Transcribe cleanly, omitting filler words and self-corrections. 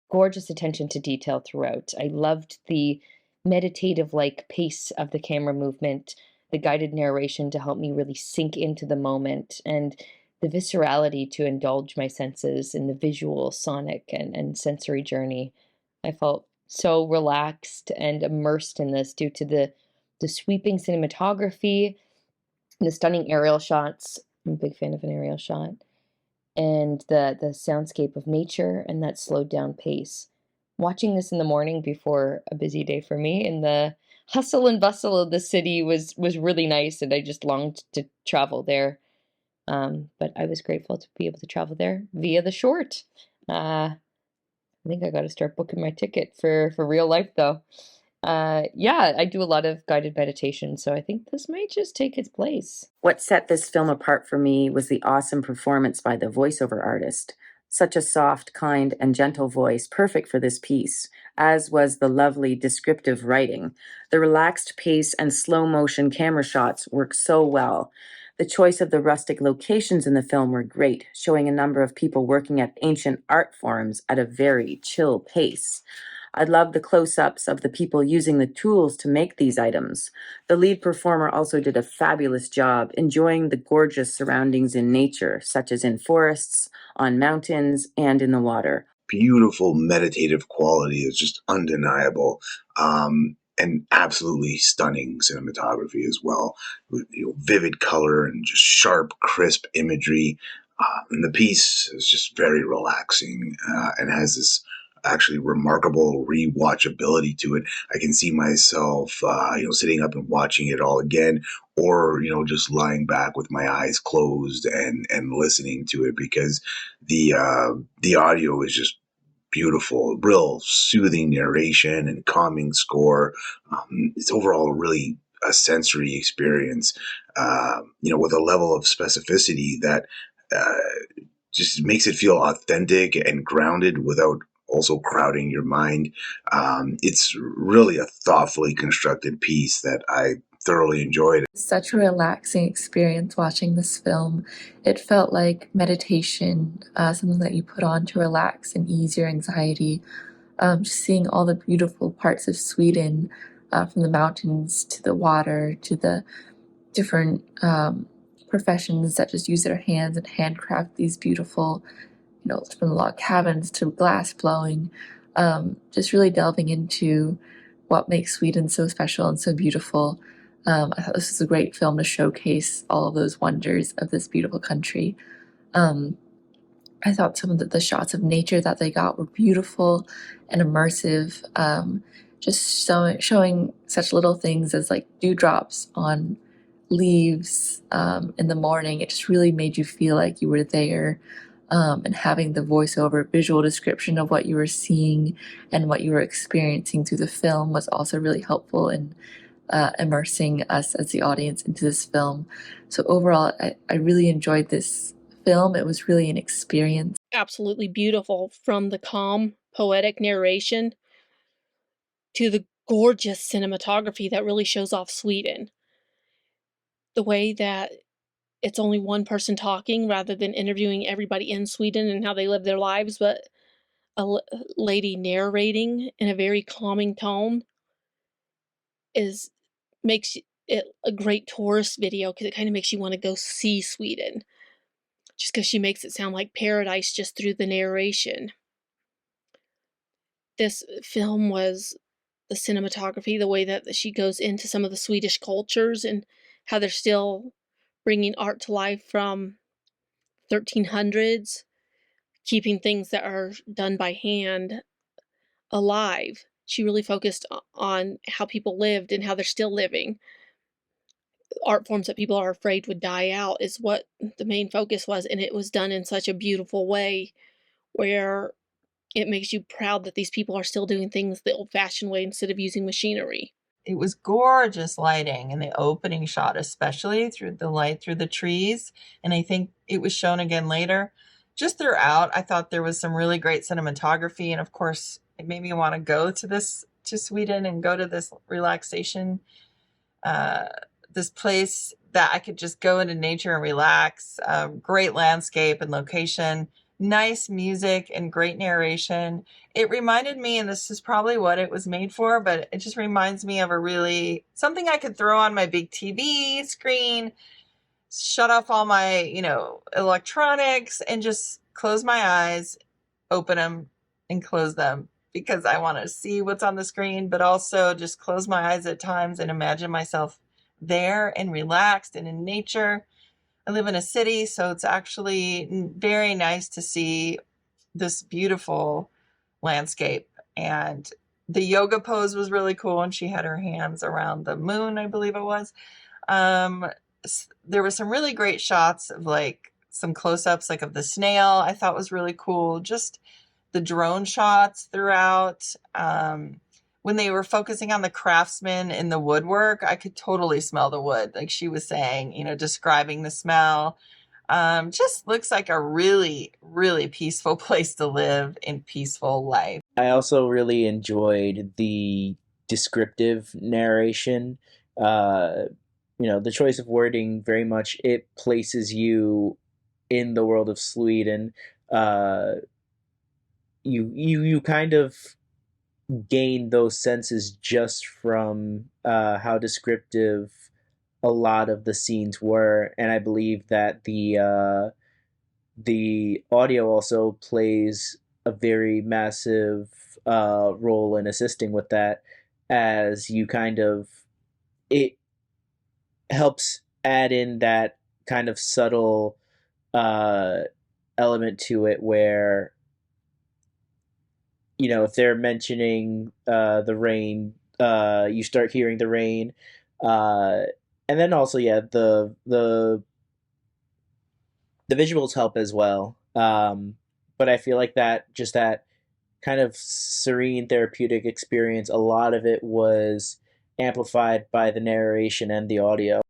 gorgeous attention to detail throughout. I loved the meditative like pace of the camera movement, the guided narration to help me really sink into the moment, and the viscerality to indulge my senses in the visual, sonic, and sensory journey. I felt so relaxed and immersed in this due to the sweeping cinematography, the stunning aerial shots. I'm a big fan of an aerial shot, and the soundscape of nature and that slowed down pace. Watching this in the morning before a busy day for me in the hustle and bustle of the city was really nice, and I just longed to travel there. But I was grateful to be able to travel there via the short. I think I got to start booking my ticket for real life though. Yeah, I do a lot of guided meditation, so I think this might just take its place. What set this film apart for me was the awesome performance by the voiceover artist. Such a soft, kind, and gentle voice, perfect for this piece, as was the lovely descriptive writing. The relaxed pace and slow motion camera shots work so well. The choice of the rustic locations in the film were great, showing a number of people working at ancient art forms at a very chill pace. I love the close-ups of the people using the tools to make these items. The lead performer also did a fabulous job enjoying the gorgeous surroundings in nature, such as in forests, on mountains, and in the water. Beautiful meditative quality is just undeniable. And absolutely stunning cinematography as well, with vivid color and just sharp, crisp imagery. And the piece is just very relaxing and has this actually remarkable rewatchability to it. I can see myself, sitting up and watching it all again, or just lying back with my eyes closed and listening to it, because the audio is just beautiful, real soothing narration and calming score. It's overall really a sensory experience, with a level of specificity that just makes it feel authentic and grounded without also crowding your mind. It's really a thoughtfully constructed piece that I thoroughly enjoyed. Such a relaxing experience watching this film. It felt like meditation, something that you put on to relax and ease your anxiety. Just seeing all the beautiful parts of Sweden, from the mountains to the water to the different professions that just use their hands and handcraft these beautiful, from log cabins to glass blowing, just really delving into what makes Sweden so special and so beautiful. I thought this was a great film to showcase all of those wonders of this beautiful country. I thought some of the shots of nature that they got were beautiful and immersive, just showing such little things as like dewdrops on leaves in the morning. It just really made you feel like you were there. And having the voiceover visual description of what you were seeing and what you were experiencing through the film was also really helpful in immersing us as the audience into this film. So overall, I really enjoyed this film. It was really an experience. Absolutely beautiful, from the calm, poetic narration to the gorgeous cinematography that really shows off Sweden. The way that it's only one person talking rather than interviewing everybody in Sweden and how they live their lives, but lady narrating in a very calming tone makes it a great tourist video, because it kind of makes you want to go see Sweden, just because she makes it sound like paradise just through the narration. This film was the cinematography, the way that she goes into some of the Swedish cultures and how they're still bringing art to life from 1300s, keeping things that are done by hand alive. She really focused on how people lived and how they're still living. Art forms that people are afraid would die out is what the main focus was, and it was done in such a beautiful way where it makes you proud that these people are still doing things the old-fashioned way instead of using machinery. It was gorgeous lighting in the opening shot, especially through the light through the trees. And I think it was shown again later. Just throughout, I thought there was some really great cinematography. And of course, it made me want to go to Sweden and go to this relaxation, this place that I could just go into nature and relax. Great landscape and location. nice music and great narration. It reminded me, and this is probably what it was made for, but it just reminds me of something I could throw on my big TV screen, shut off all my, electronics, and just close my eyes, open them and close them, because I want to see what's on the screen, but also just close my eyes at times and imagine myself there and relaxed and in nature. I live in a city, so it's actually very nice to see this beautiful landscape. And the yoga pose was really cool, and she had her hands around the moon, I believe it was. There were some really great shots of like some close-ups, like of the snail, I thought was really cool. Just the drone shots throughout. When they were focusing on the craftsman in the woodwork, I could totally smell the wood, like she was saying, describing the smell. Just looks like a really, really peaceful place to live in peaceful life. I also really enjoyed the descriptive narration. The choice of wording, very much it places you in the world of Sweden. You kind of gain those senses just from how descriptive a lot of the scenes were, and I believe that the audio also plays a very massive role in assisting with that, as it helps add in that kind of subtle element to it, where if they're mentioning the rain, you start hearing the rain, and then also the visuals help as well. But I feel like that kind of serene therapeutic experience, a lot of it was amplified by the narration and the audio.